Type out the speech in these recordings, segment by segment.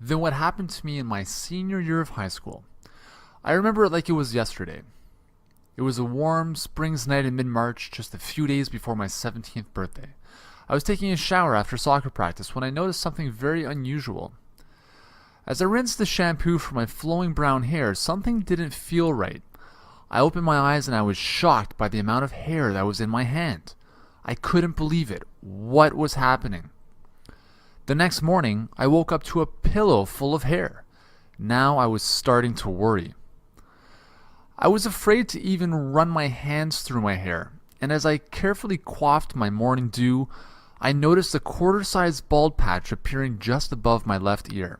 than what happened to me in my senior year of high school. I remember it like it was yesterday. It was a warm spring's night in mid-March, just a few days before my 17th birthday. I was taking a shower after soccer practice when I noticed something very unusual. As I rinsed the shampoo from my flowing brown hair, something didn't feel right. I opened my eyes and I was shocked by the amount of hair that was in my hand. I couldn't believe it. What was happening? The next morning, I woke up to a pillow full of hair. Now I was starting to worry. I was afraid to even run my hands through my hair, and as I carefully coiffed my morning dew, I noticed a quarter-sized bald patch appearing just above my left ear.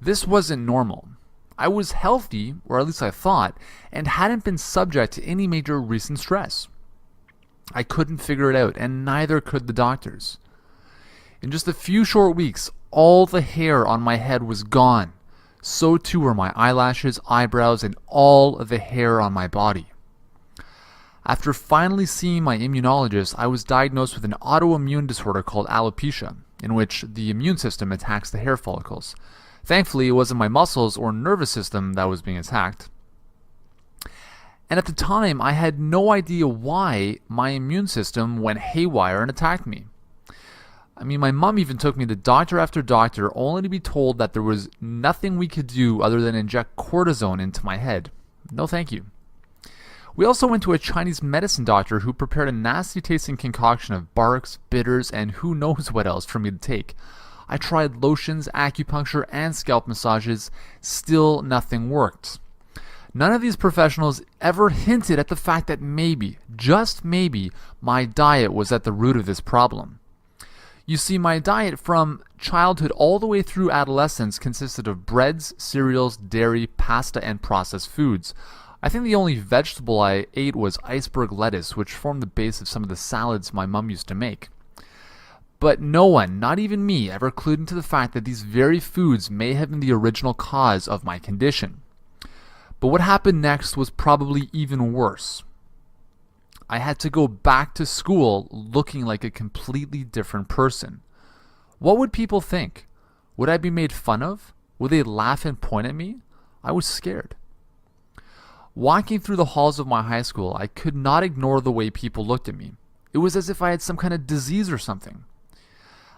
This wasn't normal. I was healthy, or at least I thought, and hadn't been subject to any major recent stress. I couldn't figure it out, and neither could the doctors. In just a few short weeks, all the hair on my head was gone. So too were my eyelashes, eyebrows, and all of the hair on my body. After finally seeing my immunologist, I was diagnosed with an autoimmune disorder called alopecia, in which the immune system attacks the hair follicles. Thankfully, it wasn't my muscles or nervous system that was being attacked. And at the time, I had no idea why my immune system went haywire and attacked me. My mom even took me to doctor after doctor only to be told that there was nothing we could do other than inject cortisone into my head. No thank you. We also went to a Chinese medicine doctor who prepared a nasty tasting concoction of barks, bitters, and who knows what else for me to take. I tried lotions, acupuncture, and scalp massages. Still nothing worked. None of these professionals ever hinted at the fact that maybe, just maybe, my diet was at the root of this problem. You see, my diet from childhood all the way through adolescence consisted of breads, cereals, dairy, pasta, and processed foods. I think the only vegetable I ate was iceberg lettuce, which formed the base of some of the salads my mom used to make. But no one, not even me, ever clued into the fact that these very foods may have been the original cause of my condition. But what happened next was probably even worse. I had to go back to school looking like a completely different person. What would people think? Would I be made fun of? Would they laugh and point at me? I was scared. Walking through the halls of my high school, I could not ignore the way people looked at me. It was as if I had some kind of disease or something.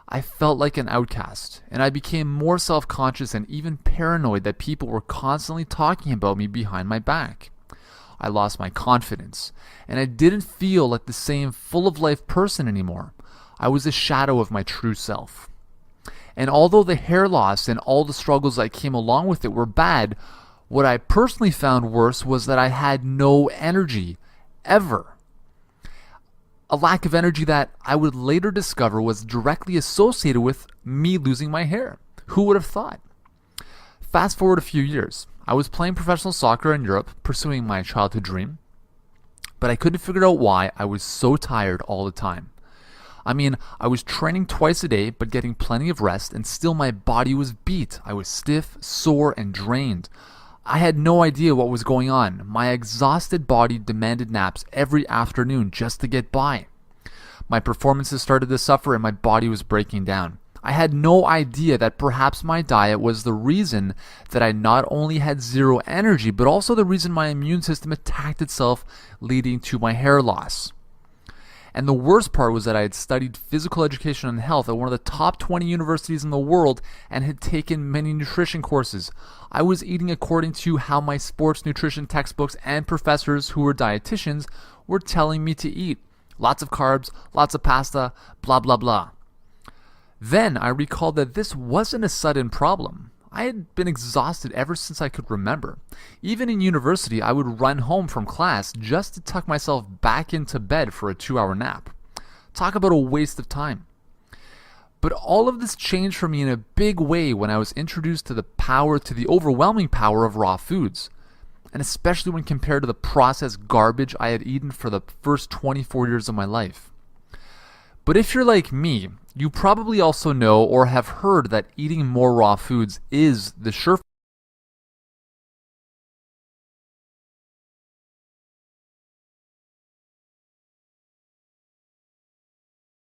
I felt like an outcast, and I became more self-conscious and even paranoid that people were constantly talking about me behind my back. I lost my confidence, and I didn't feel like the same full-of-life person anymore. I was a shadow of my true self. And although the hair loss and all the struggles that came along with it were bad, what I personally found worse was that I had no energy, ever. A lack of energy that I would later discover was directly associated with me losing my hair. Who would have thought? Fast forward a few years. I was playing professional soccer in Europe, pursuing my childhood dream, but I couldn't figure out why I was so tired all the time. I was training twice a day, but getting plenty of rest, and still my body was beat. I was stiff, sore, and drained. I had no idea what was going on. My exhausted body demanded naps every afternoon just to get by. My performances started to suffer and my body was breaking down. I had no idea that perhaps my diet was the reason that I not only had zero energy, but also the reason my immune system attacked itself, leading to my hair loss. And the worst part was that I had studied physical education and health at one of the top 20 universities in the world and had taken many nutrition courses. I was eating according to how my sports nutrition textbooks and professors who were dietitians were telling me to eat. Lots of carbs, lots of pasta, blah blah blah. Then I recalled that this wasn't a sudden problem. I had been exhausted ever since I could remember. Even in university, I would run home from class just to tuck myself back into bed for a 2-hour nap. Talk about a waste of time. But all of this changed for me in a big way when I was introduced to the overwhelming power of raw foods. And especially when compared to the processed garbage I had eaten for the first 24 years of my life. But if you're like me, you probably also know or have heard that eating more raw foods is the surefire